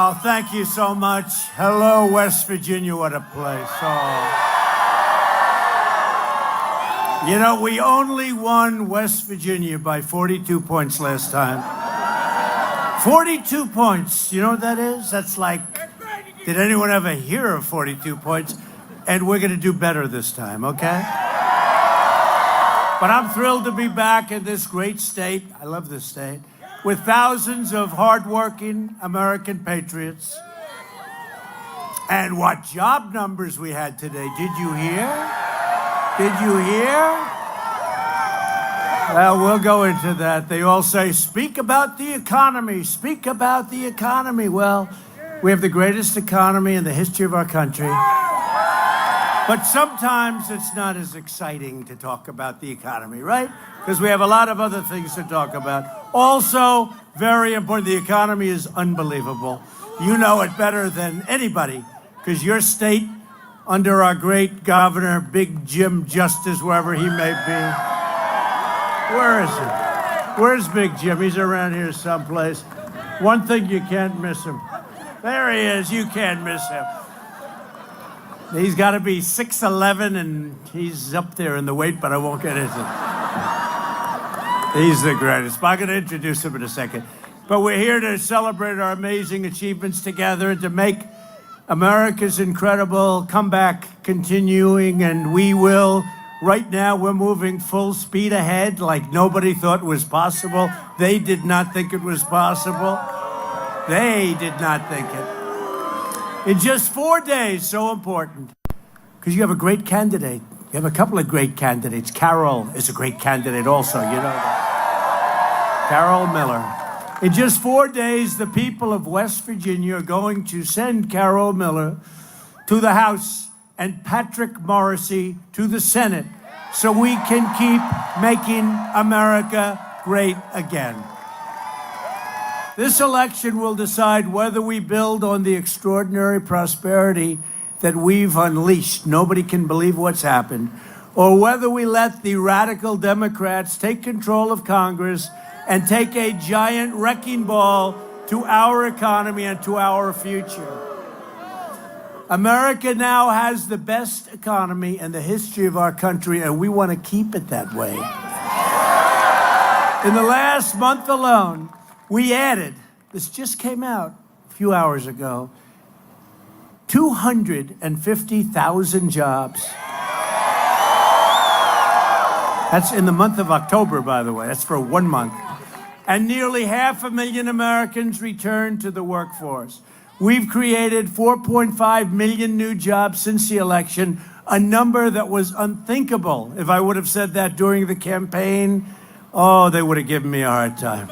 Oh, thank you so much. Hello, West Virginia. What a place. Oh. You know, we only won West Virginia by 42 points last time. 42 points. You know what that is? That's like, did anyone ever hear of 42 points? And we're going to do better this time, okay? But I'm thrilled to be back in this great state. I love this state. With thousands of hardworking American patriots. And what job numbers we had today. Did you hear? Did you hear? Well, we'll go into that. They all say, speak about the economy. Speak about the economy. Well, we have the greatest economy in the history of our country. But sometimes it's not as exciting to talk about the economy, right? Because we have a lot of other things to talk about. Also, very important, the economy is unbelievable. You know it better than anybody, because your state, under our great governor, Big Jim Justice, wherever he may be. Where is he? Where's Big Jim? He's around here someplace. One thing, you can't miss him. There he is. You can't miss him. He's got to be 6'11", and he's up there in the weight, but I won't get into it. He's the greatest. I'm going to introduce him in a second. But we're here to celebrate our amazing achievements together and to make America's incredible comeback continuing, and we will. Right now, we're moving full speed ahead like nobody thought was possible. They did not think it was possible. They did not think it. In just 4 days, so important, because you have a great candidate. You have a couple of great candidates. Carol is a great candidate also, you know that. Carol Miller. In just 4 days, the people of West Virginia are going to send Carol Miller to the House and Patrick Morrisey to the Senate so we can keep making America great again. This election will decide whether we build on the extraordinary prosperity that we've unleashed. Nobody can believe what's happened. Or whether we let the radical Democrats take control of Congress and take a giant wrecking ball to our economy and to our future. America now has the best economy in the history of our country, and we want to keep it that way. In the last month alone, we added, this just came out a few hours ago, 250,000 jobs. That's in the month of October, by the way. That's for 1 month. And nearly 500,000 Americans returned to the workforce. We've created 4.5 million new jobs since the election, a number that was unthinkable. If I would have said that during the campaign, oh, they would have given me a hard time.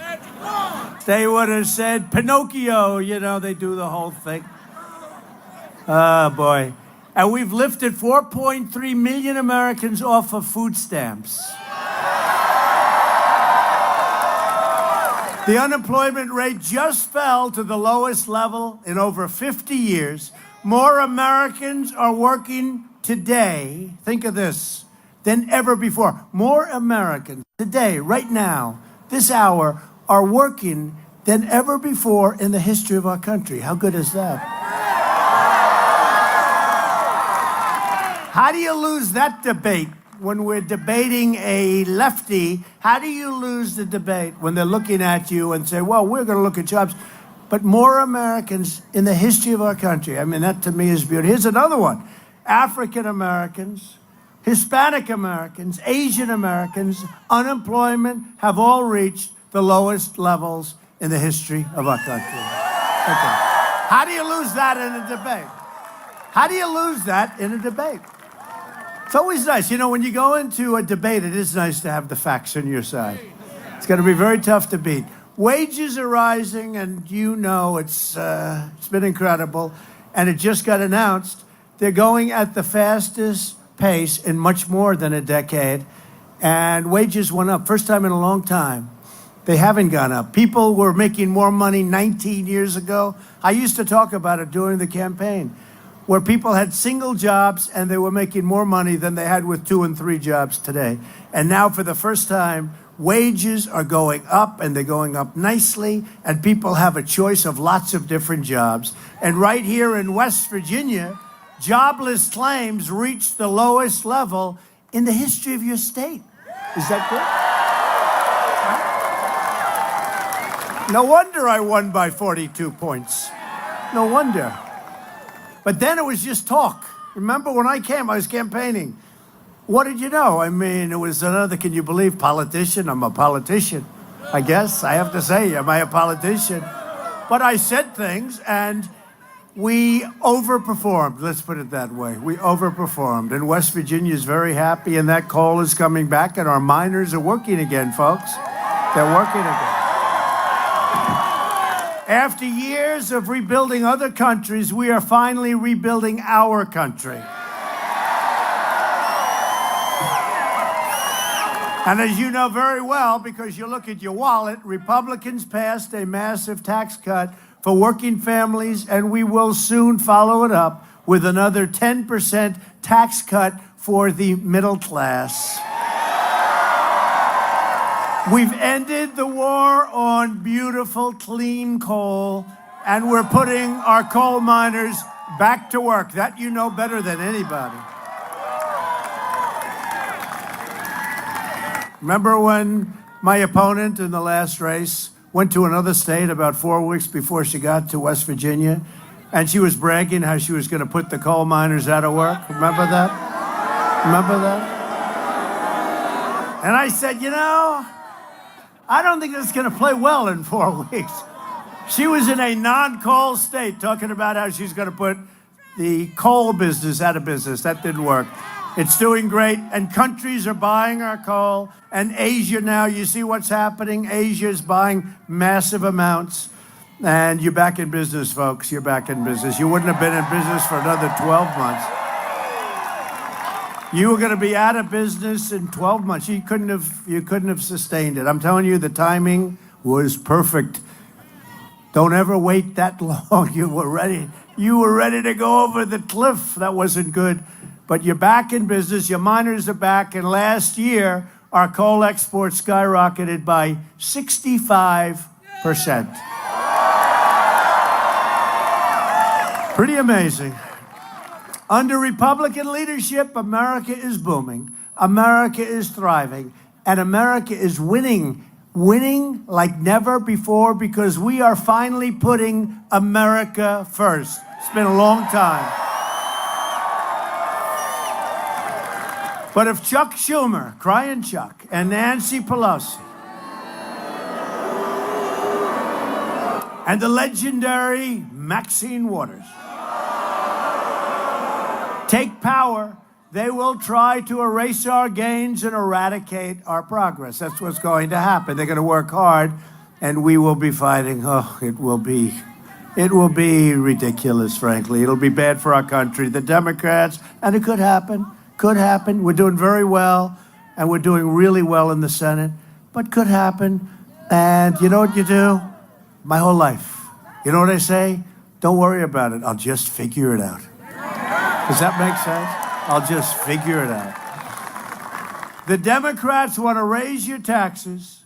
They would have said, Pinocchio, you know, they do the whole thing. Oh, boy. And we've lifted 4.3 million Americans off of food stamps. The unemployment rate just fell to the lowest level in over 50 years. More Americans are working today, think of this, than ever before. More Americans today, right now, this hour, are working than ever before in the history of our country. How good is that? How do you lose that debate when we're debating a lefty? How do you lose the debate when they're looking at you and say, well, we're going to look at jobs? But more Americans in the history of our country. I mean, that to me is beautiful. Here's another one. African Americans, Hispanic Americans, Asian Americans, unemployment have all reached the lowest levels in the history of our country. Okay. How do you lose that in a debate? How do you lose that in a debate? It's always nice. You know, when you go into a debate, it is nice to have the facts on your side. It's going to be very tough to beat. Wages are rising, and you know it's been incredible. And it just got announced. They're going at the fastest pace in much more than a decade. And wages went up. First time in a long time. They haven't gone up. People were making more money 19 years ago. I used to talk about it during the campaign, where people had single jobs and they were making more money than they had with 2 and 3 jobs today. And now for the first time, Wages are going up, and they're going up nicely, and people have a choice of lots of different jobs. And right here in West Virginia, jobless claims reached the lowest level in the history of your state. Is that good? No wonder I won by 42 points. No wonder. But then it was just talk. Remember when I came, I was campaigning. What did you know? I mean, it was another, can you believe, politician? I'm a politician, I guess. I have to say, am I a politician? But I said things, and we overperformed. Let's put it that way. We overperformed. And West Virginia is very happy, and that coal is coming back, and our miners are working again, folks. They're working again. After years of rebuilding other countries, we are finally rebuilding our country. And as you know very well, because you look at your wallet, Republicans passed a massive tax cut for working families, and we will soon follow it up with another 10% tax cut for the middle class. We've ended the war on beautiful, clean coal, and we're putting our coal miners back to work. That you know better than anybody. Remember when my opponent in the last race went to another state about 4 weeks before she got to West Virginia, and she was bragging how she was going to put the coal miners out of work? Remember that? Remember that? And I said, you know, I don't think that's going to play well in 4 weeks. She was in a non-coal state talking about how she's going to put the coal business out of business. That didn't work. It's doing great, and countries are buying our coal. And Asia now, you see what's happening? Asia is buying massive amounts. And you're back in business, folks. You're back in business. You wouldn't have been in business for another 12 months. You were going to be out of business in 12 months. You couldn't have sustained it. I'm telling you, the timing was perfect. Don't ever wait that long. You were ready to go over the cliff. That wasn't good. But you're back in business. Your miners are back. And last year, our coal exports skyrocketed by 65%. Pretty amazing. Under Republican leadership, America is booming. America is thriving. And America is winning like never before, because we are finally putting America first. It's been a long time. But if Chuck Schumer, crying Chuck, and Nancy Pelosi, and the legendary Maxine Waters take power, they will try to erase our gains and eradicate our progress. That's what's going to happen. They're going to work hard, and we will be fighting. Oh, it will be ridiculous, frankly. It'll be bad for our country. The Democrats, and it could happen. Could happen. We're doing very well, and we're doing really well in the Senate, but could happen. And you know what you do? My whole life. You know what I say? Don't worry about it. I'll just figure it out. Does that make sense? I'll just figure it out. The Democrats want to raise your taxes,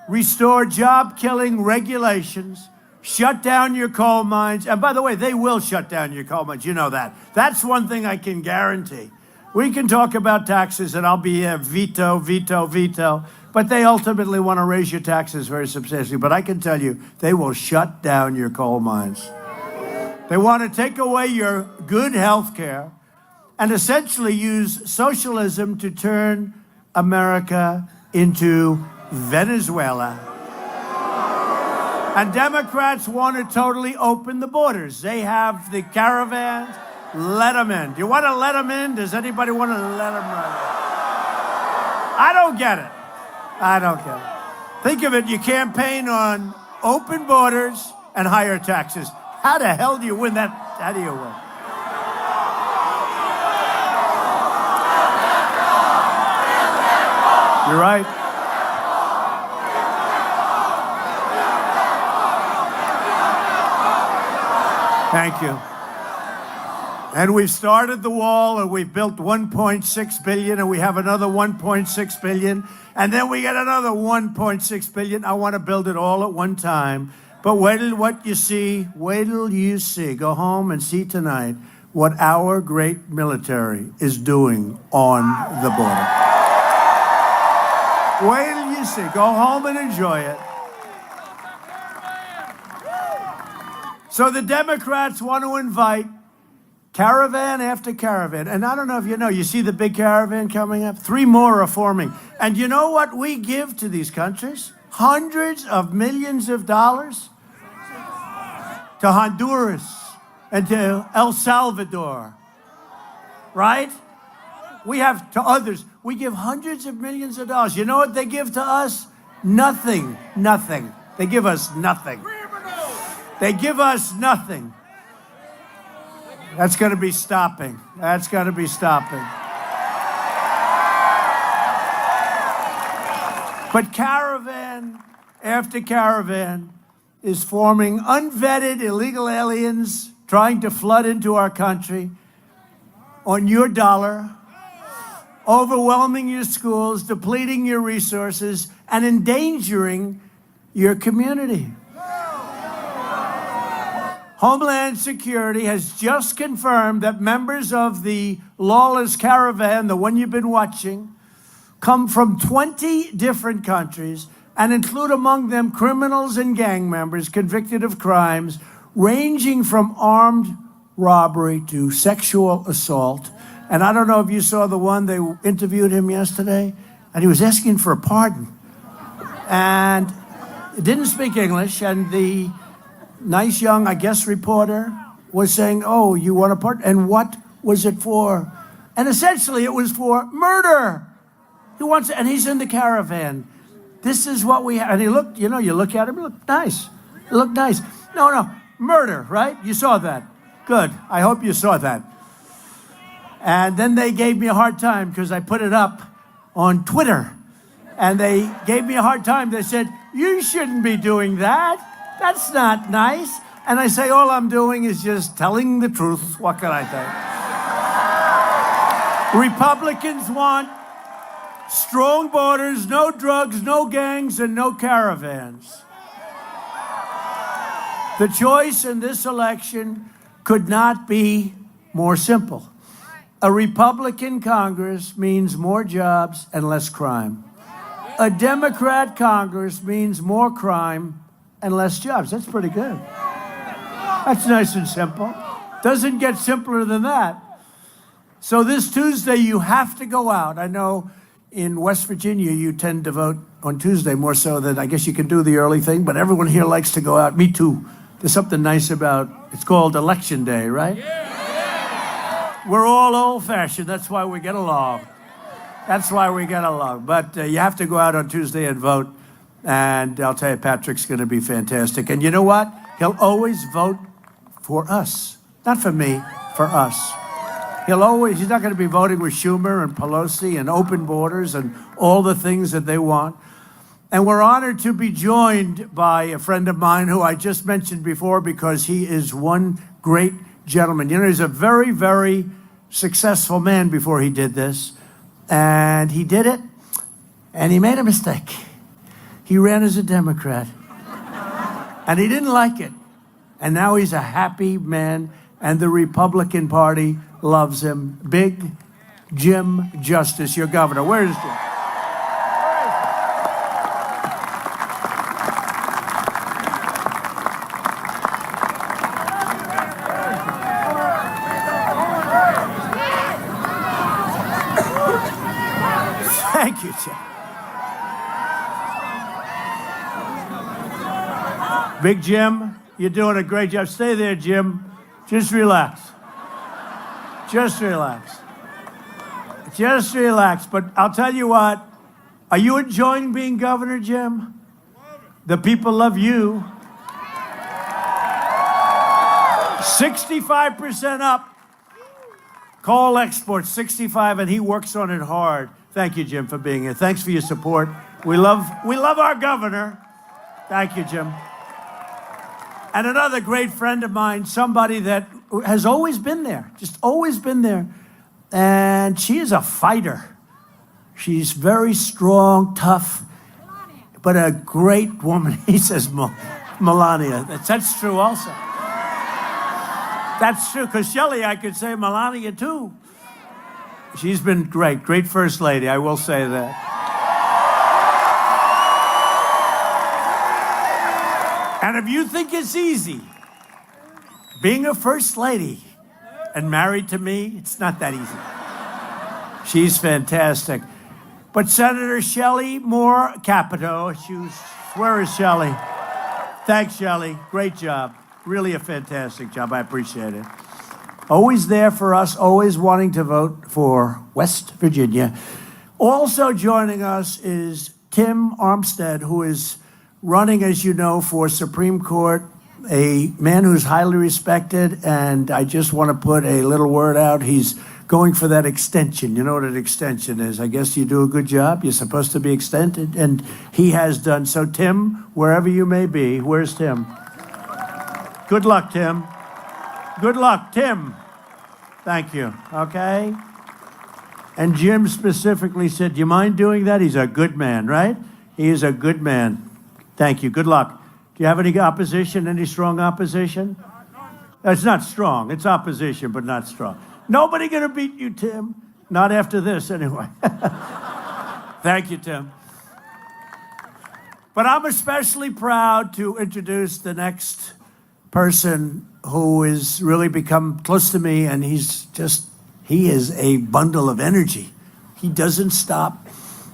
restore job-killing regulations, shut down your coal mines. And by the way, they will shut down your coal mines. You know that. That's one thing I can guarantee. We can talk about taxes, and I'll be veto, but they ultimately want to raise your taxes very substantially. But I can tell you, they will shut down your coal mines. They want to take away your good health care and essentially use socialism to turn America into Venezuela. And Democrats want to totally open the borders. They have the caravans. Let them in. Do you want to let them in? Does anybody want to let them in? I don't get it. I don't get it. Think of it. You campaign on open borders and higher taxes. How the hell do you win that? How do you win? You're right. Thank you. And we've started the wall, and we've built 1.6 billion, and we have another 1.6 billion, and then we get another 1.6 billion. I want to build it all at one time. But wait till what you see. Wait till you see. Go home and see tonight what our great military is doing on the border. Wait till you see. Go home and enjoy it. So the Democrats want to invite caravan after caravan. And I don't know if you know, you see the big caravan coming up? 3 more are forming. And you know what we give to these countries? Hundreds of millions of dollars to Honduras and to El Salvador, right? We have to others. We give hundreds of millions of dollars. You know what they give to us? Nothing. Nothing. They give us nothing. They give us nothing. That's going to be stopping. That's going to be stopping. But caravan after caravan is forming, unvetted illegal aliens trying to flood into our country on your dollar, overwhelming your schools, depleting your resources, and endangering your community. Homeland Security has just confirmed that members of the lawless caravan, the one you've been watching, come from 20 different countries and include among them criminals and gang members convicted of crimes ranging from armed robbery to sexual assault. And I don't know if you saw the one, they interviewed him yesterday, and he was asking for a pardon. And didn't speak English, and the nice young, I guess, reporter was saying, oh, you want a pardon? And what was it for? And essentially it was for murder. He wants, and he's in the caravan. This is what we have. And he looked, you know, you look at him, he looked nice. He looked nice. No, murder, right? You saw that. Good. I hope you saw that. And then they gave me a hard time because I put it up on Twitter. And they gave me a hard time. They said, you shouldn't be doing that. That's not nice. And I say, all I'm doing is just telling the truth. What can I say? Republicans want strong borders, no drugs, no gangs, and no caravans. The choice in this election could not be more simple. A Republican Congress means more jobs and less crime. A Democrat Congress means more crime and less jobs. That's pretty good. That's nice and simple. Doesn't get simpler than that. So this Tuesday, you have to go out. I know in West Virginia, you tend to vote on Tuesday more so than, I guess you can do the early thing, but everyone here likes to go out. Me too. There's something nice about, it's called Election Day, right? Yeah. We're all old-fashioned. That's why we get along. That's why we get along. But you have to go out on Tuesday and vote. And I'll tell you, Patrick's going to be fantastic. And you know what? He'll always vote for us. Not for me, for us. He's not going to be voting with Schumer and Pelosi and open borders and all the things that they want. And we're honored to be joined by a friend of mine who I just mentioned before because he is one great gentleman. You know, he's a very, very successful man before he did this. And he did it, and he made a mistake. He ran as a Democrat, and he didn't like it. And now he's a happy man, and the Republican Party loves him. Big Jim Justice, your governor. Where is Jim? Thank you, Jim. Big Jim, you're doing a great job. Stay there, Jim. Just relax. Just relax. Just relax. But I'll tell you what, are you enjoying being governor, Jim? The people love you. 65% up. Coal exports, 65, and he works on it hard. Thank you, Jim, for being here. Thanks for your support. We love our governor. Thank you, Jim. And another great friend of mine, somebody that has always been there, just always been there. And she is a fighter. She's very strong, tough, but a great woman. He says Melania. That's true also. That's true, because Shelley, I could say Melania too. She's been great first lady, I will say that. And if you think it's easy, being a first lady and married to me, it's not that easy. She's fantastic. But Senator Shelley Moore Capito, where is Shelley? Thanks, Shelley. Great job. Really a fantastic job. I appreciate it. Always there for us, always wanting to vote for West Virginia. Also joining us is Tim Armstead, who is running, as you know, for Supreme Court, a man who's highly respected, and I just want to put a little word out. He's going for that extension. You know what an extension is. I guess you do a good job. You're supposed to be extended, and he has done. So, Tim, wherever you may be, where's Tim? Good luck, Tim. Good luck, Tim. Thank you. Okay? And Jim specifically said, do you mind doing that? He's a good man, right? He is a good man. Thank you. Good luck. Do you have any opposition, any strong opposition? It's not strong. It's opposition, but not strong. Nobody going to beat you, Tim. Not after this, anyway. Thank you, Tim. But I'm especially proud to introduce the next person who has really become close to me, and he is a bundle of energy. He doesn't stop.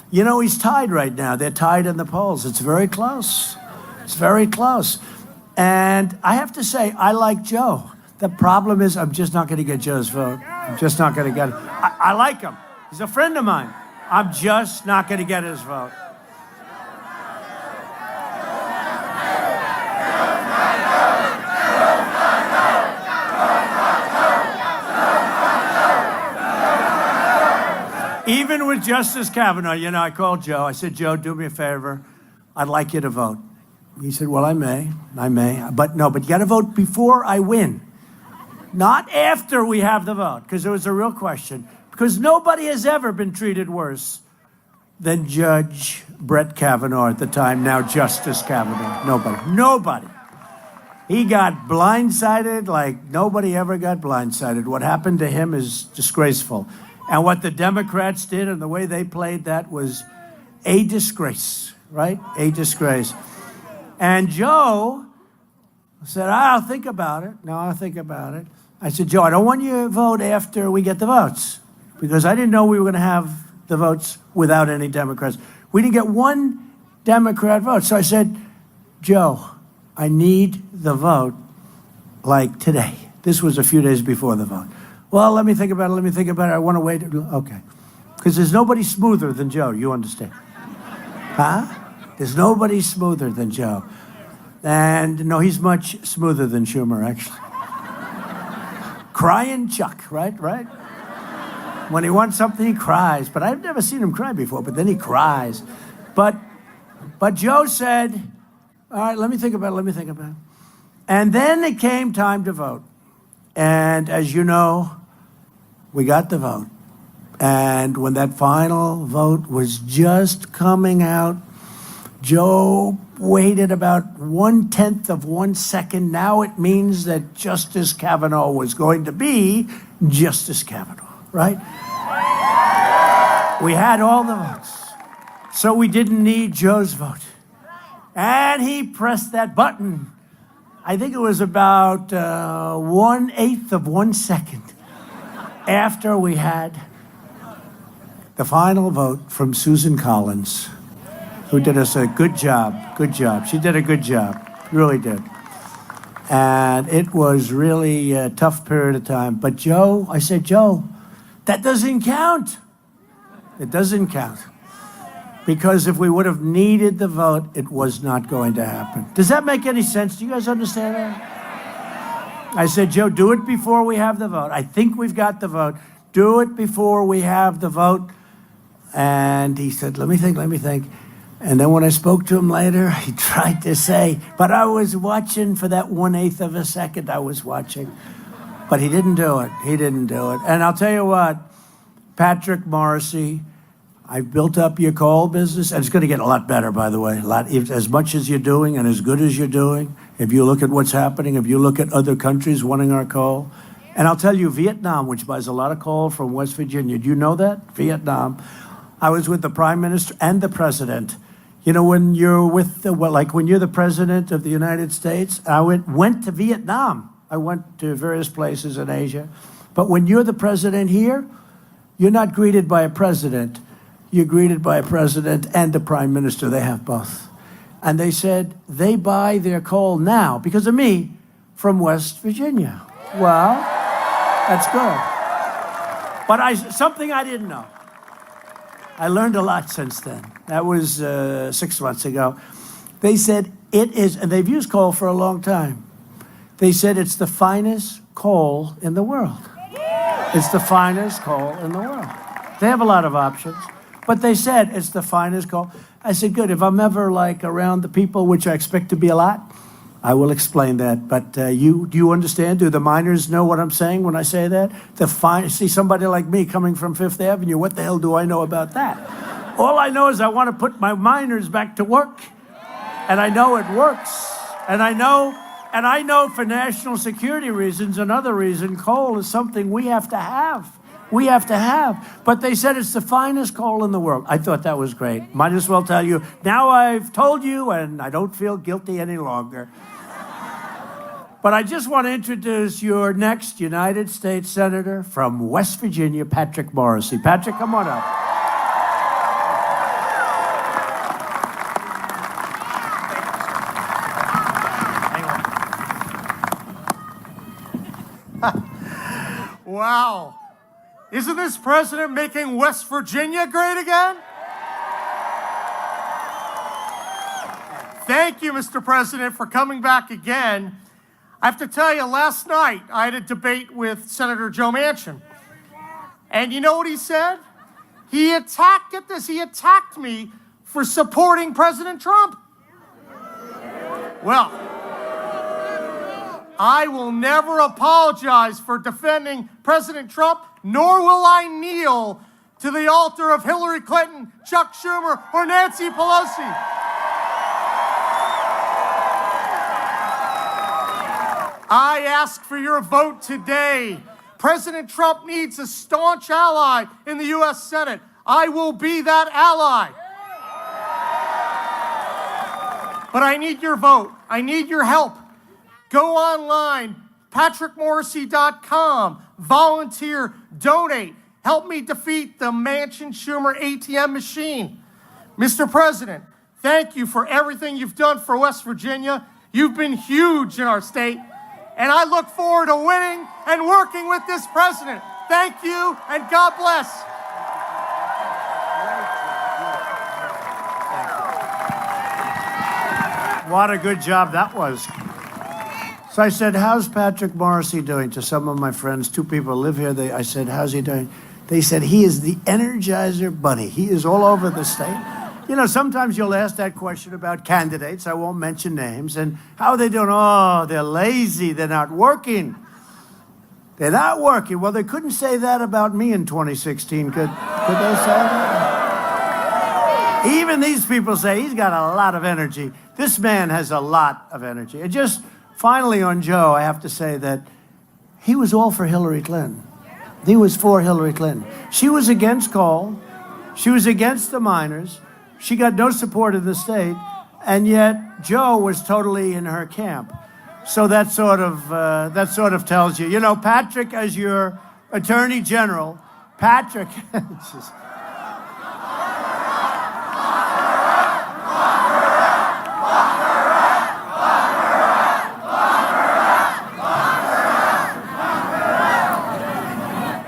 You know, he's tied right now. They're tied in the polls. It's very close. It's very close. And I have to say, I like Joe. The problem is I'm just not going to get Joe's vote. I'm just not going to get it. I like him. He's a friend of mine. I'm just not going to get his vote. Even with Justice Kavanaugh, you know, I called Joe. I said, Joe, do me a favor. I'd like you to vote. He said, well, I may. But no, but you got to vote before I win. Not after we have the vote, because it was a real question. Because nobody has ever been treated worse than Judge Brett Kavanaugh at the time, now Justice Kavanaugh. Nobody. He got blindsided like nobody ever got blindsided. What happened to him is disgraceful. And what the Democrats did and the way they played that was a disgrace, right? A disgrace. And Joe said, I'll think about it. No, I'll think about it. I said, Joe, I don't want you to vote after we get the votes, because I didn't know we were going to have the votes without any Democrats. We didn't get one Democrat vote. So I said, Joe, I need the vote like today. This was a few days before the vote. Well, let me think about it. I want to wait. Okay. Because there's nobody smoother than Joe. You understand? Huh? There's nobody smoother than Joe. And no, he's much smoother than Schumer, actually. Crying Chuck, right? When he wants something, he cries. But I've never seen him cry before, but then he cries. But Joe said, all right, let me think about it. And then it came time to vote. And as you know, we got the vote. And when that final vote was just coming out, Joe waited about 1/10 of 1 second. Now it means that Justice Kavanaugh was going to be Justice Kavanaugh, right? We had all the votes. So we didn't need Joe's vote. And he pressed that button. I think it was about 1/8 of 1 second after we had the final vote from Susan Collins, who did us a good job. Good job. She did a good job. Really did. And it was really a tough period of time. But Joe, I said, Joe, that doesn't count. It doesn't count. Because if we would have needed the vote, it was not going to happen. Does that make any sense? Do you guys understand that? I said, Joe, do it before we have the vote. I think we've got the vote. Do it before we have the vote. And he said, let me think. And then when I spoke to him later, he tried to say, but I was watching for that 1/8 of a second. I was watching. But he didn't do it. He didn't do it. And I'll tell you what, Patrick Morrissey, I've built up your coal business, and it's going to get a lot better, by the way. As much as you're doing and as good as you're doing, if you look at what's happening, if you look at other countries wanting our coal, and I'll tell you, Vietnam, which buys a lot of coal from West Virginia, do you know that? Vietnam. I was with the Prime Minister and the President. You know, when you're when you're the President of the United States, I went to Vietnam. I went to various places in Asia. But when you're the President here, you're not greeted by a President. You're greeted by a President and a Prime Minister. They have both. And they said they buy their coal now, because of me, from West Virginia. Well, that's good. But something I didn't know. I learned a lot since then. That was 6 months ago. They said it is, and they've used coal for a long time. They said it's the finest coal in the world. It's the finest coal in the world. They have a lot of options, but they said it's the finest coal. I said, good, if I'm ever around the people, which I expect to be a lot, I will explain that. But do you understand? Do the miners know what I'm saying when I say that? See somebody like me coming from Fifth Avenue, what the hell do I know about that? All I know is I want to put my miners back to work. And I know it works. And I know for national security reasons and other reasons, coal is something we have to have. We have to have. But they said it's the finest coal in the world. I thought that was great. Might as well tell you, now I've told you and I don't feel guilty any longer. But I just want to introduce your next United States Senator from West Virginia, Patrick Morrissey. Patrick, come on up. Wow. Isn't this president making West Virginia great again? Thank you, Mr. President, for coming back again. I have to tell you, last night I had a debate with Senator Joe Manchin. And you know what he said? He attacked me for supporting President Trump. Well, I will never apologize for defending President Trump, nor will I kneel to the altar of Hillary Clinton, Chuck Schumer, or Nancy Pelosi. I ask for your vote today. President Trump needs a staunch ally in the U.S. Senate. I will be that ally. But I need your vote. I need your help. Go online, patrickmorrissey.com, volunteer, donate. Help me defeat the Manchin-Schumer ATM machine. Mr. President, thank you for everything you've done for West Virginia. You've been huge in our state, and I look forward to winning and working with this president. Thank you, and God bless. What a good job that was. So I said, how's Patrick Morrissey doing? To some of my friends, 2 people live here. I said, how's he doing? They said, he is the Energizer Bunny. He is all over the state. You know, sometimes you'll ask that question about candidates. I won't mention names. And how are they doing? Oh, they're lazy. They're not working. They're not working. Well, they couldn't say that about me in 2016. Could they say that? Even these people say he's got a lot of energy. This man has a lot of energy. And just finally on Joe, I have to say that he was all for Hillary Clinton. He was for Hillary Clinton. She was against coal. She was against the miners. She got no support in the state. And yet Joe was totally in her camp. So that sort of tells you. You know, Patrick, as your Attorney General, Patrick...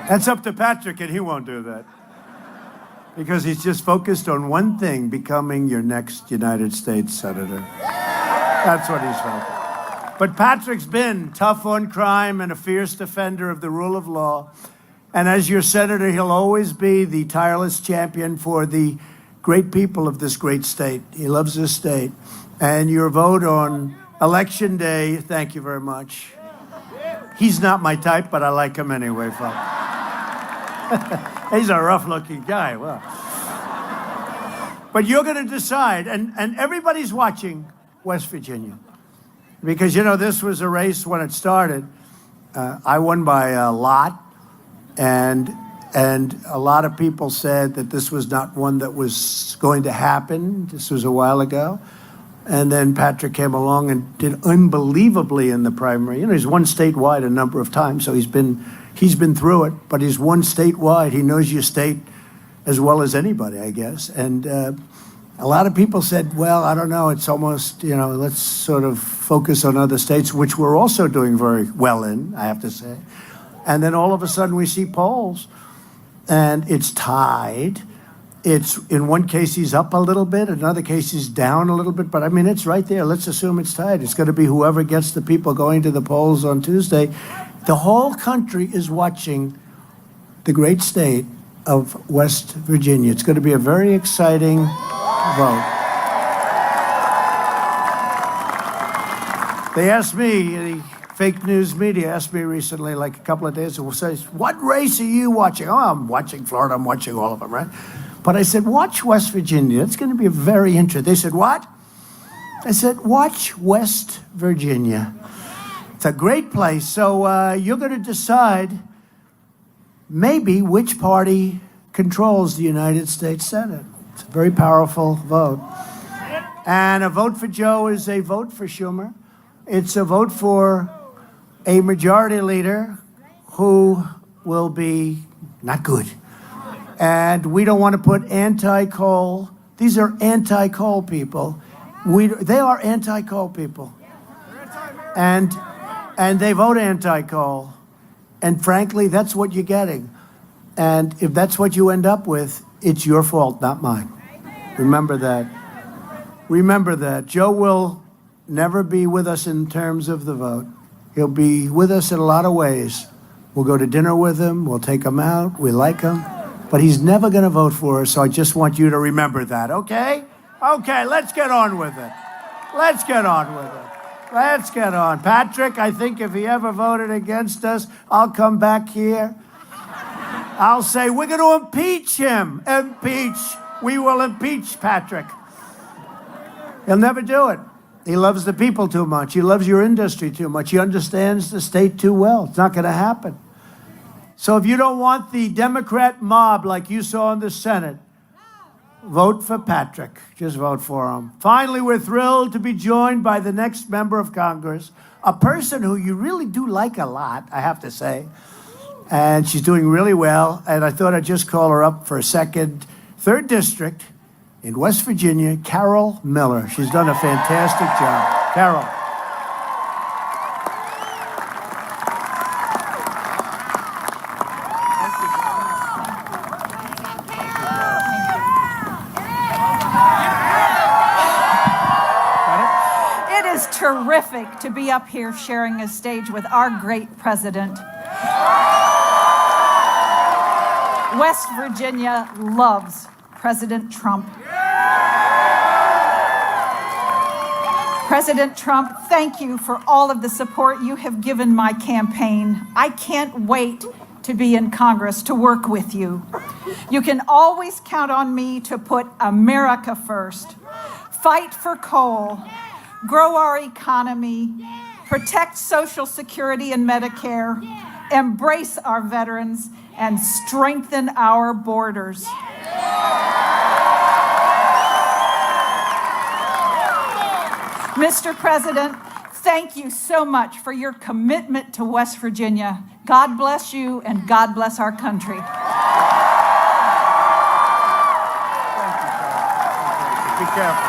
That's up to Patrick, and he won't do that. Because he's just focused on one thing, becoming your next United States Senator. That's what he's focused. But Patrick's been tough on crime and a fierce defender of the rule of law. And as your senator, he'll always be the tireless champion for the great people of this great state. He loves this state. And your vote on Election Day, thank you very much. He's not my type, but I like him anyway, folks. He's a rough-looking guy. Well, but you're going to decide, and everybody's watching West Virginia. Because, you know, this was a race when it started. I won by a lot, and a lot of people said that this was not one that was going to happen. This was a while ago. And then Patrick came along and did unbelievably in the primary. You know, he's won statewide a number of times, so he's been through it, but he's won statewide. He knows your state as well as anybody, I guess. And a lot of people said, well, I don't know, it's almost, you know, let's sort of focus on other states, which we're also doing very well in, I have to say. And then all of a sudden we see polls, and it's tied. It's, in one case, he's up a little bit. In another case, he's down a little bit. But, I mean, it's right there. Let's assume it's tied. It's going to be whoever gets the people going to the polls on Tuesday. The whole country is watching the great state of West Virginia. It's going to be a very exciting vote. They asked me, the fake news media asked me recently, like a couple of days ago, says, what race are you watching? Oh, I'm watching Florida. I'm watching all of them, right? But I said, watch West Virginia. It's going to be very interesting. They said, what? I said, watch West Virginia. It's a great place. So you're going to decide maybe which party controls the United States Senate. It's a very powerful vote. And a vote for Joe is a vote for Schumer. It's a vote for a majority leader who will be not good. And we don't want to put anti-coal. These are anti-coal people. They are anti-coal people. And they vote anti-coal. And frankly, that's what you're getting. And if that's what you end up with, it's your fault, not mine. Remember that. Remember that. Joe will never be with us in terms of the vote. He'll be with us in a lot of ways. We'll go to dinner with him. We'll take him out. We like him. But he's never going to vote for us, so I just want you to remember that, okay? Okay, let's get on with it. Let's get on with it. Let's get on. Patrick, I think if he ever voted against us, I'll come back here. I'll say, we're going to impeach him. Impeach. We will impeach Patrick. He'll never do it. He loves the people too much. He loves your industry too much. He understands the state too well. It's not going to happen. So if you don't want the Democrat mob like you saw in the Senate, vote for Patrick. Just vote for him. Finally, we're thrilled to be joined by the next member of Congress, a person who you really do like a lot, I have to say. And she's doing really well. And I thought I'd just call her up for a second. 3rd District in West Virginia, Carol Miller. She's done a fantastic job. Carol. Terrific to be up here sharing a stage with our great president. West Virginia loves President Trump. President Trump, thank you for all of the support you have given my campaign. I can't wait to be in Congress to work with you. You can always count on me to put America first, fight for coal, grow our economy, protect Social Security and Medicare, embrace our veterans, and strengthen our borders. Mr. President, thank you so much for your commitment to West Virginia. God bless you, and God bless our country. Thank you. Be careful.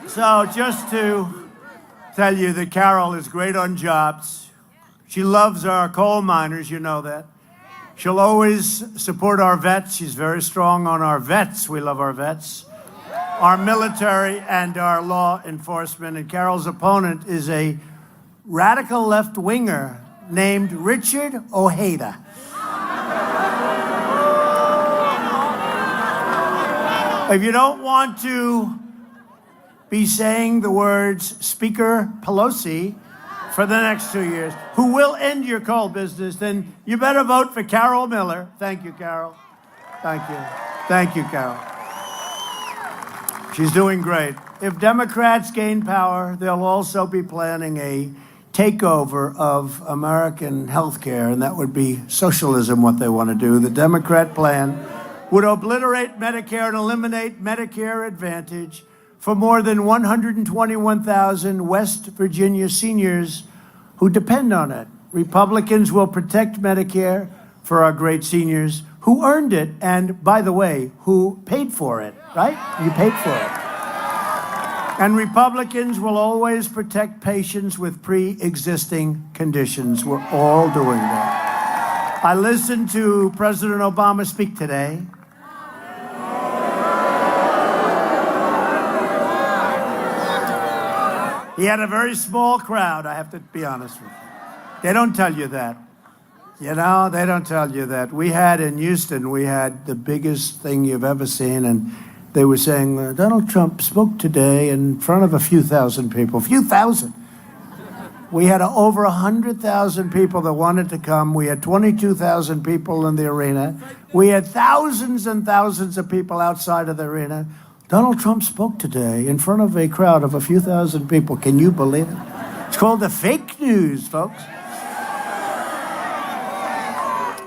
So just to tell you that Carol is great on jobs. She loves our coal miners, you know that. She'll always support our vets. She's very strong on our vets. We love our vets. Our military and our law enforcement. And Carol's opponent is a radical left-winger named Richard Ojeda. If you don't want to be saying the words Speaker Pelosi for the next 2 years, who will end your coal business, then you better vote for Carol Miller. Thank you, Carol. Thank you. Thank you, Carol. She's doing great. If Democrats gain power, they'll also be planning a takeover of American health care, and that would be socialism, what they want to do. The Democrat plan would obliterate Medicare and eliminate Medicare Advantage for more than 121,000 West Virginia seniors who depend on it. Republicans will protect Medicare for our great seniors who earned it, and by the way, who paid for it, right? You paid for it. And Republicans will always protect patients with pre-existing conditions. We're all doing that. I listened to President Obama speak today. He had a very small crowd, I have to be honest with you. They don't tell you that. You know, they don't tell you that. We had in Houston, we had the biggest thing you've ever seen, and they were saying, Donald Trump spoke today in front of a few thousand people. Few thousand. We had over 100,000 people that wanted to come. We had 22,000 people in the arena. We had thousands and thousands of people outside of the arena. Donald Trump spoke today in front of a crowd of a few thousand people. Can you believe it? It's called the fake news, folks.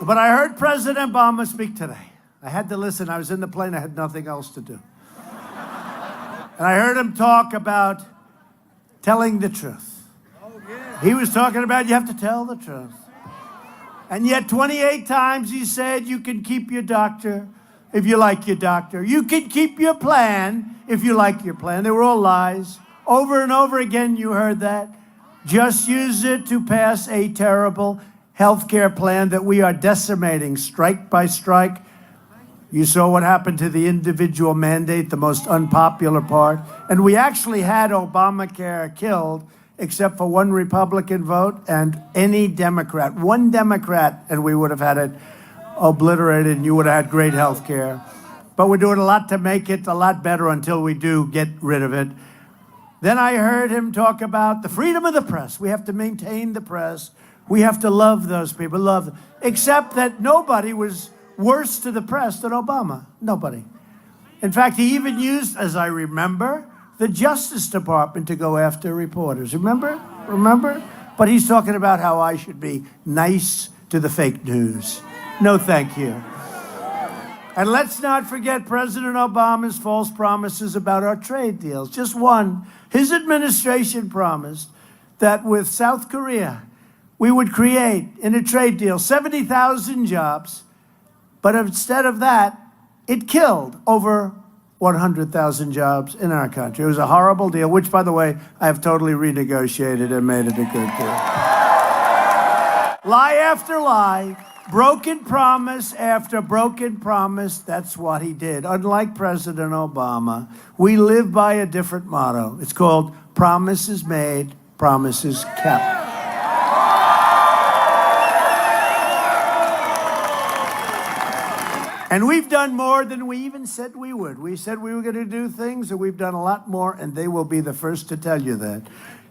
But I heard President Obama speak today. I had to listen. I was in the plane. I had nothing else to do. And I heard him talk about telling the truth. He was talking about you have to tell the truth. And yet 28 times he said you can keep your doctor if you like your doctor. You can keep your plan if you like your plan. They were all lies. Over and over again you heard that. Just use it to pass a terrible health care plan that we are decimating strike by strike. You saw what happened to the individual mandate, the most unpopular part. And we actually had Obamacare killed, except for one Republican vote and any Democrat. One Democrat, and we would have had it obliterated, and you would have had great health care. But we're doing a lot to make it a lot better until we do get rid of it. Then I heard him talk about the freedom of the press. We have to maintain the press. We have to love those people, love them. Except that nobody was worse to the press than Obama. Nobody. In fact, he even used, as I remember, the Justice Department to go after reporters. Remember? But he's talking about how I should be nice to the fake news. No, thank you. And let's not forget President Obama's false promises about our trade deals. Just one. His administration promised that with South Korea, we would create, in a trade deal, 70,000 jobs. But instead of that, it killed over 100,000 jobs in our country. It was a horrible deal, which, by the way, I have totally renegotiated and made it a good deal. Lie after lie, broken promise after broken promise, that's what he did. Unlike President Obama, we live by a different motto. It's called promises made, promises kept. And we've done more than we even said we would. We said we were going to do things, and we've done a lot more, and they will be the first to tell you that.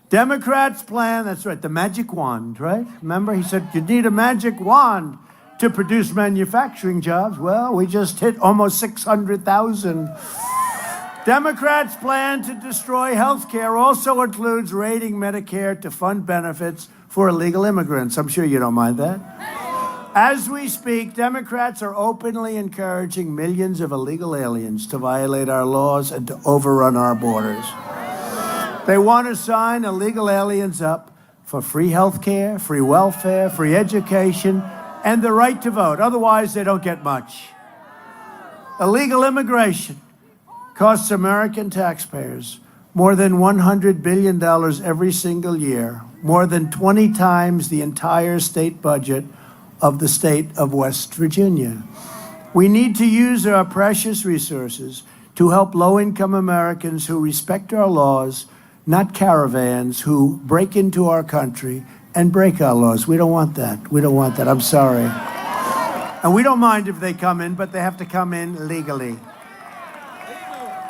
Democrats' plan, that's right, the magic wand, right? Remember, he said you need a magic wand to produce manufacturing jobs. Well, we just hit almost 600,000. Democrats' plan to destroy health care also includes raiding Medicare to fund benefits for illegal immigrants. I'm sure you don't mind that. As we speak, Democrats are openly encouraging millions of illegal aliens to violate our laws and to overrun our borders. They want to sign illegal aliens up for free health care, free welfare, free education, and the right to vote. Otherwise, they don't get much. Illegal immigration costs American taxpayers more than $100 billion every single year, more than 20 times the entire state budget of the state of West Virginia. We need to use our precious resources to help low-income Americans who respect our laws, not caravans who break into our country and break our laws. We don't want that. We don't want that. I'm sorry. And we don't mind if they come in, but they have to come in legally.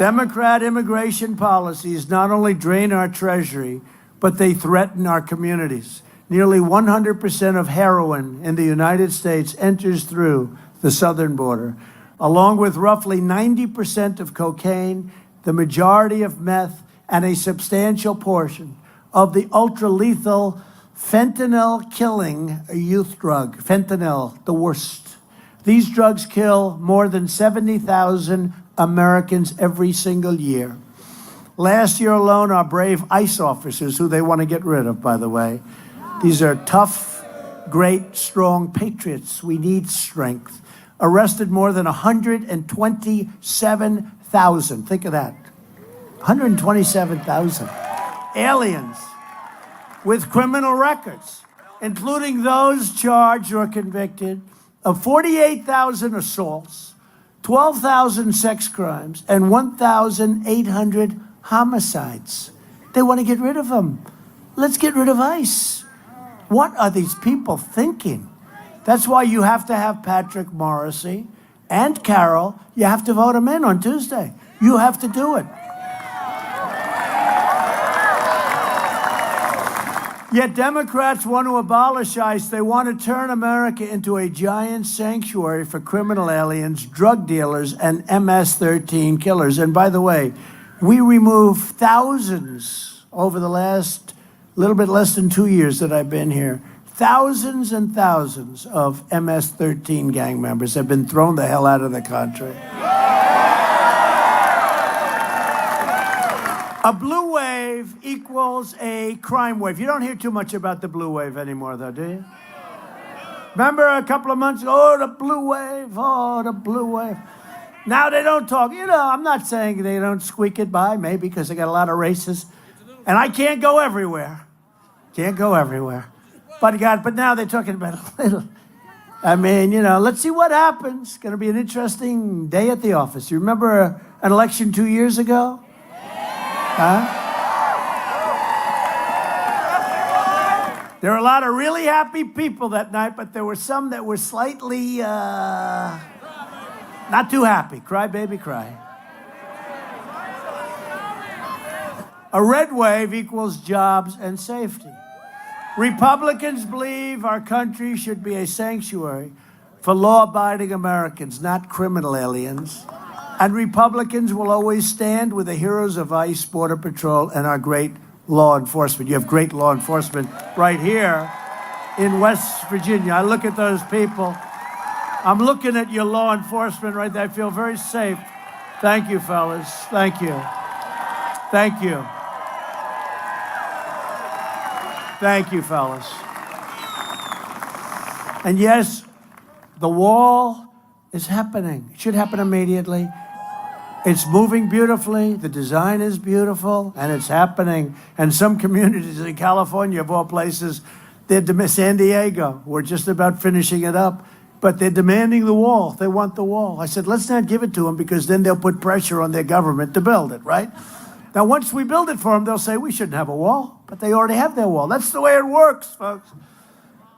Democrat immigration policies not only drain our treasury, but they threaten our communities. Nearly 100% of heroin in the United States enters through the southern border, along with roughly 90% of cocaine, the majority of meth, and a substantial portion of the ultra-lethal fentanyl-killing youth drug. Fentanyl, the worst. These drugs kill more than 70,000 Americans every single year. Last year alone, our brave ICE officers, who they want to get rid of, by the way, these are tough, great, strong patriots. We need strength. Arrested more than 127,000. Think of that. 127,000 aliens with criminal records, including those charged or convicted of 48,000 assaults, 12,000 sex crimes, and 1,800 homicides. They want to get rid of them. Let's get rid of ICE. What are these people thinking? That's why you have to have Patrick Morrissey and Carol. You have to vote them in on Tuesday. You have to do it. Yet Democrats want to abolish ICE. They want to turn America into a giant sanctuary for criminal aliens, drug dealers, and MS-13 killers. And by the way, we removed thousands over the last little bit less than 2 years that I've been here. Thousands and thousands of MS-13 gang members have been thrown the hell out of the country. A blue wave equals a crime wave. You don't hear too much about the blue wave anymore, though, do you? Remember a couple of months ago, oh, the blue wave, oh, the blue wave. Now they don't talk. You know, I'm not saying they don't squeak it by, maybe because they got a lot of races. And I can't go everywhere. Can't go everywhere. But now they're talking about a little. I mean, you know, let's see what happens. It's going to be an interesting day at the office. You remember an election 2 years ago? Huh? There were a lot of really happy people that night, but there were some that were slightly not too happy. Cry, baby, cry. A red wave equals jobs and safety. Republicans believe our country should be a sanctuary for law-abiding Americans, not criminal aliens. And Republicans will always stand with the heroes of ICE, Border Patrol, and our great law enforcement. You have great law enforcement right here in West Virginia. I look at those people. I'm looking at your law enforcement right there. I feel very safe. Thank you, fellas. Thank you. Thank you. Thank you, fellas. And yes, the wall is happening. It should happen immediately. It's moving beautifully. The design is beautiful, and it's happening. And some communities in California, of all places, San Diego, we're just about finishing it up, but they're demanding the wall. They want the wall. I said, let's not give it to them, because then they'll put pressure on their government to build it, right? Now, once we build it for them, they'll say we shouldn't have a wall, but they already have their wall. That's the way it works, folks.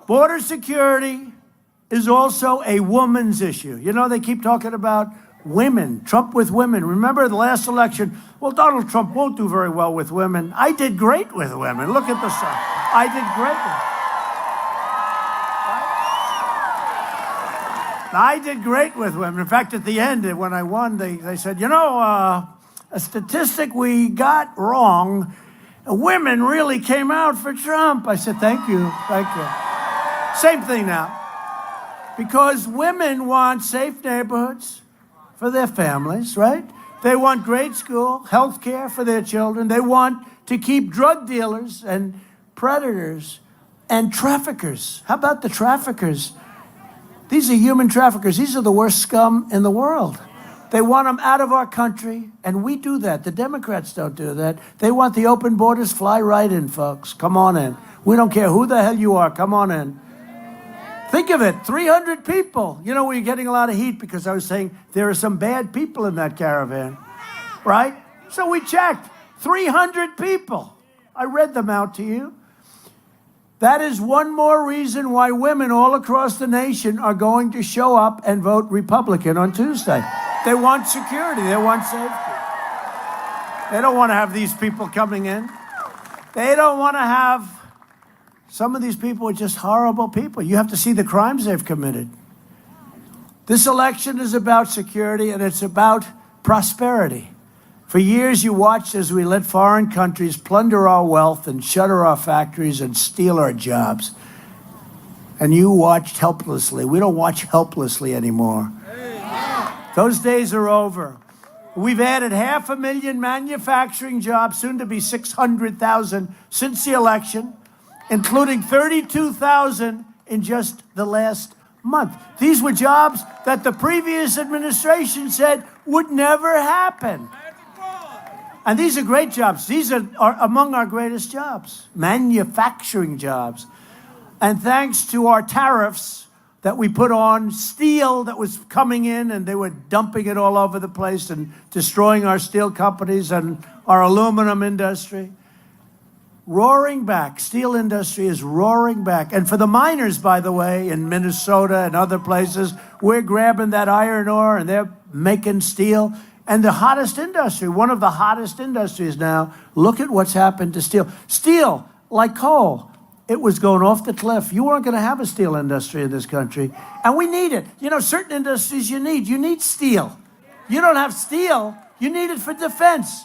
Border security is also a woman's issue. You know, they keep talking about women, Trump with women. Remember the last election? Well, Donald Trump won't do very well with women. I did great with women. Look at the song. I did great with I did great with women. In fact, at the end, when I won, they said, you know, a statistic we got wrong, women really came out for Trump. I said, thank you, thank you. Same thing now. Because women want safe neighborhoods for their families, right? They want great school, health care for their children. They want to keep drug dealers and predators and traffickers. How about the traffickers? These are human traffickers. These are the worst scum in the world. They want them out of our country, and we do that. The Democrats don't do that. They want the open borders. Fly right in, folks. Come on in. We don't care who the hell you are. Come on in. Think of it, 300 people. You know, we're getting a lot of heat because I was saying there are some bad people in that caravan, right? So we checked, 300 people. I read them out to you. That is one more reason why women all across the nation are going to show up and vote Republican on Tuesday. They want security, they want safety. They don't want to have these people coming in. They don't want to have, some of these people are just horrible people. You have to see the crimes they've committed. This election is about security and it's about prosperity. For years, you watched as we let foreign countries plunder our wealth and shutter our factories and steal our jobs. And you watched helplessly. We don't watch helplessly anymore. Those days are over. We've added 500,000 manufacturing jobs, soon to be 600,000 since the election, including 32,000 in just the last month. These were jobs that the previous administration said would never happen. And these are great jobs. These are among our greatest jobs, manufacturing jobs. And thanks to our tariffs that we put on steel that was coming in, and they were dumping it all over the place and destroying our steel companies and our aluminum industry. Roaring back. Steel industry is roaring back. And for the miners, by the way, in Minnesota and other places, we're grabbing that iron ore and they're making steel. And the hottest industry, one of the hottest industries now, look at what's happened to steel. Steel, like coal, it was going off the cliff. You weren't going to have a steel industry in this country. And we need it. You know, certain industries you need steel. You don't have steel, you need it for defense.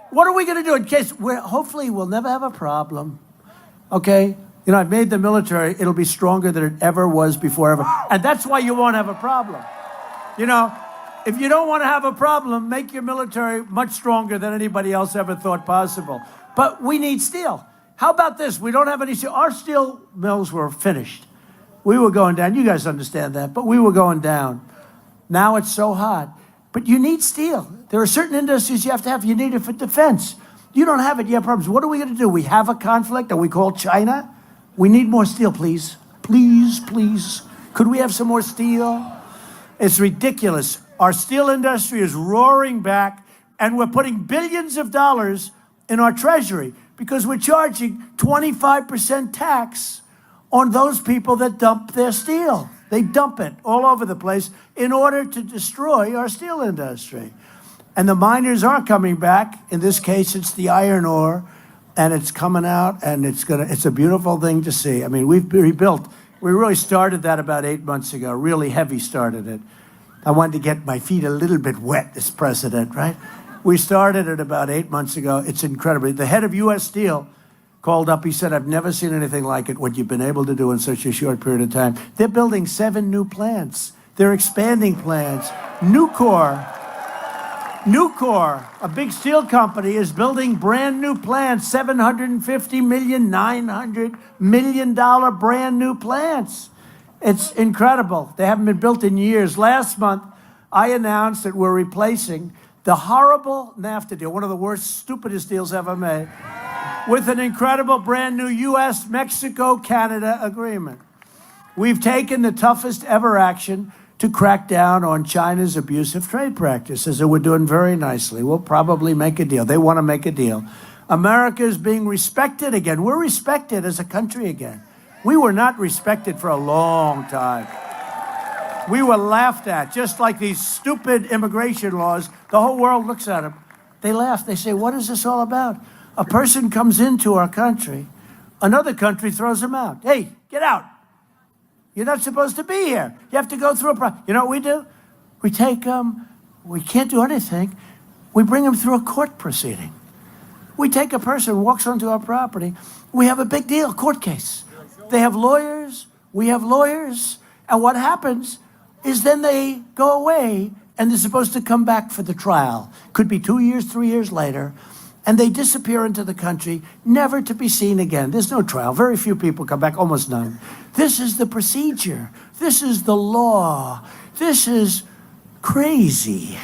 What are we going to do in case, hopefully we'll never have a problem, okay? You know, I've made the military, it'll be stronger than it ever was before ever. And that's why you won't have a problem. You know, if you don't want to have a problem, make your military much stronger than anybody else ever thought possible. But we need steel. How about this? We don't have any steel. Our steel mills were finished. We were going down. You guys understand that, but we were going down. Now it's so hot. But you need steel. There are certain industries you have to have. You need it for defense. You don't have it, you have problems. What are we going to do? We have a conflict and we call China? We need more steel, please. Please, please. Could we have some more steel? It's ridiculous. Our steel industry is roaring back, and we're putting billions of dollars in our treasury because we're charging 25% tax on those people that dump their steel. They dump it all over the place in order to destroy our steel industry. And the miners are coming back. In this case, it's the iron ore, and it's coming out, and it's a beautiful thing to see. I mean, we've rebuilt. We really started that about 8 months ago, really heavy started it. I wanted to get my feet a little bit wet as president, right? We started it about 8 months ago. It's incredible. The head of U.S. Steel called up. He said, I've never seen anything like it, what you've been able to do in such a short period of time. They're building 7 new plants. They're expanding plants. Nucor, a big steel company, is building brand new plants, $750 million, $900 million brand new plants. It's incredible. They haven't been built in years. Last month, I announced that we're replacing the horrible NAFTA deal, one of the worst, stupidest deals ever made, with an incredible brand new U.S.-Mexico-Canada agreement. We've taken the toughest ever action to crack down on China's abusive trade practices, and we're doing very nicely. We'll probably make a deal. They want to make a deal. America is being respected again. We're respected as a country again. We were not respected for a long time. We were laughed at, just like these stupid immigration laws. The whole world looks at them. They laugh. They say, what is this all about? A person comes into our country, another country throws them out. Hey, get out. You're not supposed to be here. You have to go through a process. You know what we do? We take them, we can't do anything. We bring them through a court proceeding. We take a person who walks onto our property. We have a big deal, court case. They have lawyers, we have lawyers, and what happens is then they go away and they're supposed to come back for the trial. Could be 2 years, 3 years later, and they disappear into the country, never to be seen again. There's no trial. Very few people come back, almost none. This is the procedure. This is the law. This is crazy.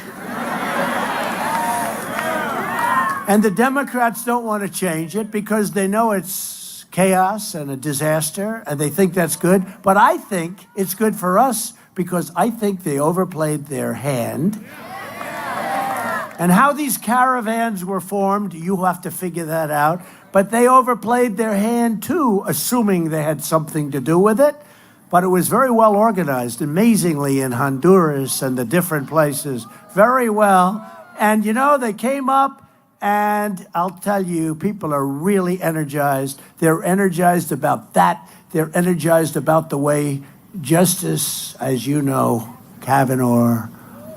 And the Democrats don't want to change it because they know it's chaos and a disaster, and they think that's good. But I think it's good for us because I think they overplayed their hand. And how these caravans were formed, you have to figure that out. But they overplayed their hand too, assuming they had something to do with it. But it was very well organized, amazingly, in Honduras and the different places. Very well. And, you know, they came up And I'll tell you, people are really energized. They're energized about that. They're energized about the way Justice, as you know,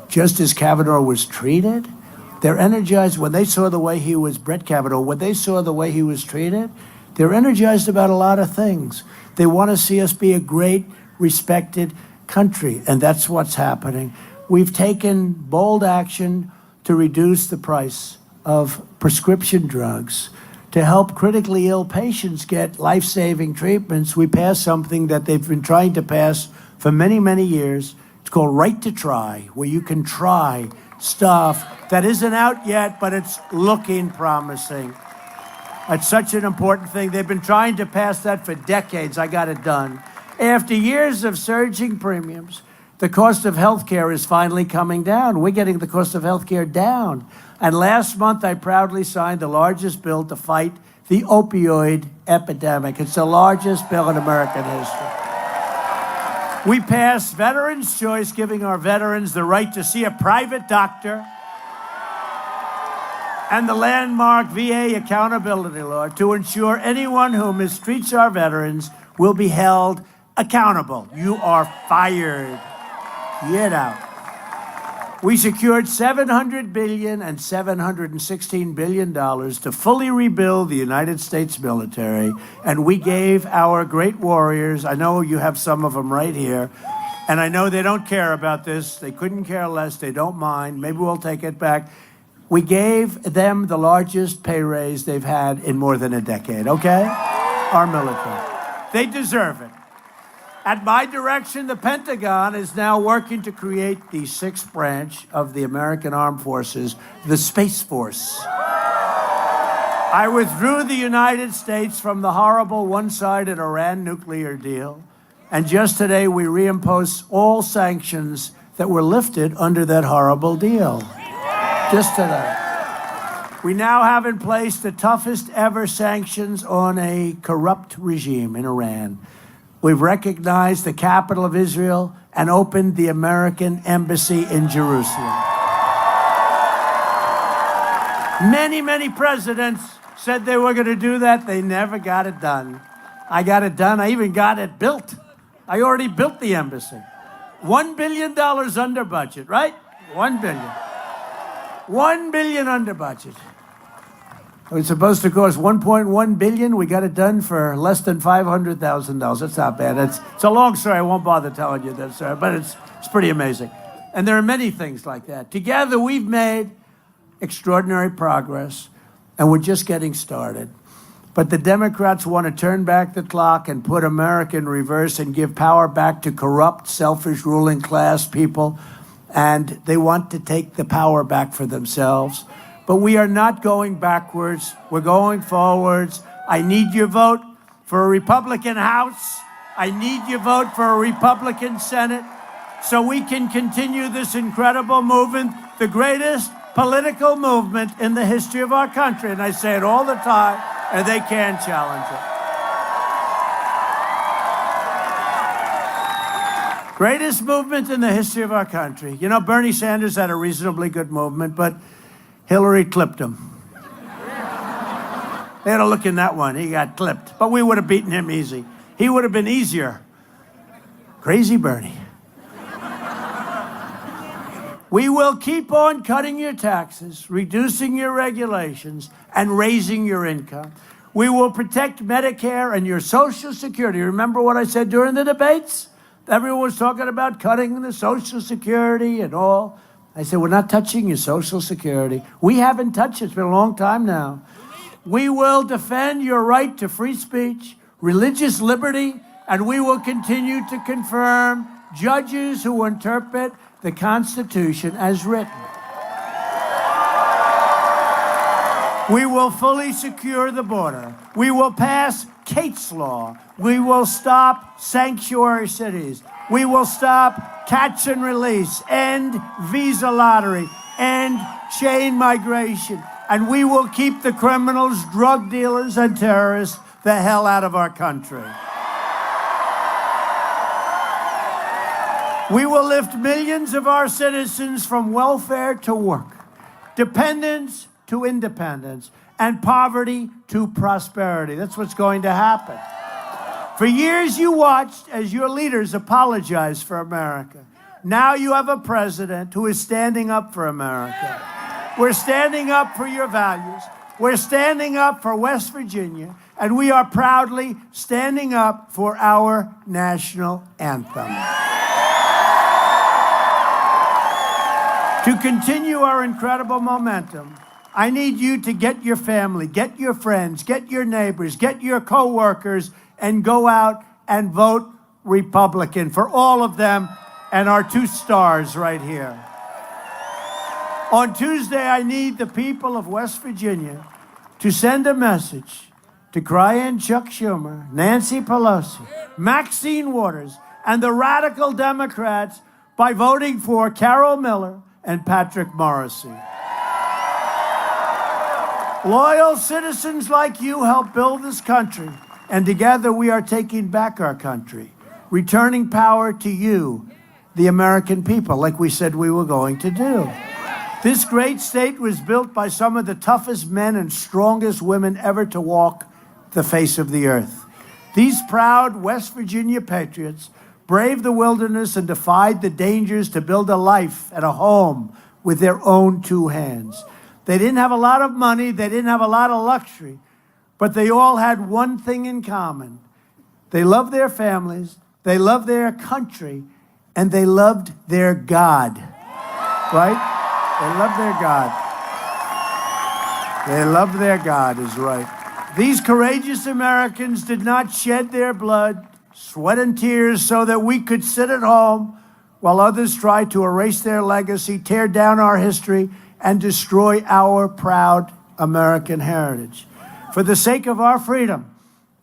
Justice Kavanaugh was treated. They're energized when they saw the way he was, Brett Kavanaugh, when they saw the way he was treated. They're energized about a lot of things. They want to see us be a great, respected country, and that's what's happening. We've taken bold action to reduce the price of prescription drugs, to help critically ill patients get life-saving treatments. We passed something that they've been trying to pass for many, many years. It's called Right to Try, where you can try stuff that isn't out yet, but it's looking promising. It's such an important thing. They've been trying to pass that for decades. I got it done. After years of surging premiums, the cost of health care is finally coming down. We're getting the cost of health care down. And last month, I proudly signed the largest bill to fight the opioid epidemic. It's the largest bill in American history. We passed Veterans' Choice, giving our veterans the right to see a private doctor, and the landmark VA accountability law to ensure anyone who mistreats our veterans will be held accountable. You are fired. Get out. We secured $700 billion and $716 billion to fully rebuild the United States military, and we gave our great warriors, I know you have some of them right here, and I know they don't care about this, they couldn't care less, they don't mind, maybe we'll take it back. We gave them the largest pay raise they've had in more than a decade, okay? Our military. They deserve it. At my direction, the Pentagon is now working to create the sixth branch of the American Armed Forces, the Space Force. I withdrew the United States from the horrible one-sided Iran nuclear deal, and just today we reimposed all sanctions that were lifted under that horrible deal. Just today. We now have in place the toughest ever sanctions on a corrupt regime in Iran. We've recognized the capital of Israel and opened the American embassy in Jerusalem. Many, many presidents said they were going to do that. They never got it done. I got it done. I even got it built. I already built the embassy. $1 billion under budget, right? $1 billion. $1 billion under budget. It was supposed to cost $1.1 billion. We got it done for less than $500,000. That's not bad. It's a long story. I won't bother telling you that, sir, but it's pretty amazing. And there are many things like that. Together, we've made extraordinary progress, and we're just getting started. But the Democrats want to turn back the clock and put America in reverse and give power back to corrupt, selfish ruling class people, and they want to take the power back for themselves. But we are not going backwards. We're going forwards. I need your vote for a Republican House. I need your vote for a Republican Senate so we can continue this incredible movement, the greatest political movement in the history of our country. And I say it all the time, and they can't challenge it. Greatest movement in the history of our country. You know, Bernie Sanders had a reasonably good movement, but Hillary clipped him. They had a look in that one. He got clipped. But we would have beaten him easy. He would have been easier. Crazy Bernie. We will keep on cutting your taxes, reducing your regulations, and raising your income. We will protect Medicare and your Social Security. Remember what I said during the debates? Everyone was talking about cutting the Social Security and all. I said, we're not touching your Social Security. We haven't touched it. It's been a long time now. We will defend your right to free speech, religious liberty, and we will continue to confirm judges who interpret the Constitution as written. We will fully secure the border. We will pass Kate's Law. We will stop sanctuary cities. We will stop catch and release, end visa lottery, end chain migration, and we will keep the criminals, drug dealers, and terrorists the hell out of our country. We will lift millions of our citizens from welfare to work. Dependents to independence and poverty to prosperity. That's what's going to happen. For years, you watched as your leaders apologized for America. Now you have a president who is standing up for America. We're standing up for your values. We're standing up for West Virginia, and we are proudly standing up for our national anthem. To continue our incredible momentum, I need you to get your family, get your friends, get your neighbors, get your coworkers, and go out and vote Republican for all of them and our 2 stars right here. On Tuesday, I need the people of West Virginia to send a message to Crying Chuck Schumer, Nancy Pelosi, Maxine Waters, and the radical Democrats by voting for Carol Miller and Patrick Morrissey. Loyal citizens like you help build this country, and together we are taking back our country, returning power to you, the American people, like we said we were going to do. This great state was built by some of the toughest men and strongest women ever to walk the face of the earth. These proud West Virginia patriots braved the wilderness and defied the dangers to build a life and a home with their own 2 hands. They didn't have a lot of money, they didn't have a lot of luxury, but they all had one thing in common. They loved their families, they loved their country, and they loved their God. Right? They loved their God. They loved their God is right. These courageous Americans did not shed their blood, sweat, and tears so that we could sit at home while others tried to erase their legacy, tear down our history, and destroy our proud American heritage. For the sake of our freedom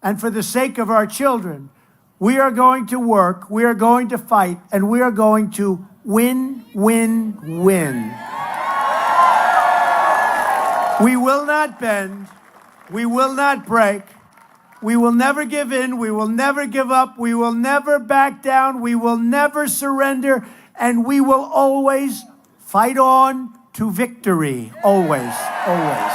and for the sake of our children, we are going to work, we are going to fight, and we are going to win, win, win. We will not bend. We will not break. We will never give in. We will never give up. We will never back down. We will never surrender. And we will always fight on to victory. Always, always.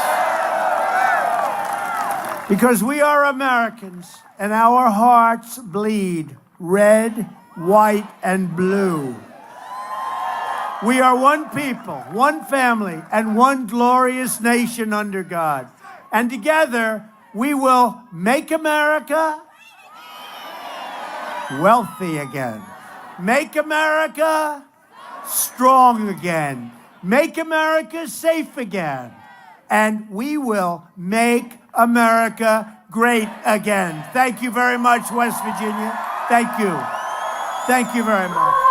Because we are Americans and our hearts bleed red, white, and blue. We are one people, one family, and one glorious nation under God. And together, we will make America wealthy again. Make America strong again. Make America safe again. And we will make America great again. Thank you very much, West Virginia. Thank you. Thank you very much.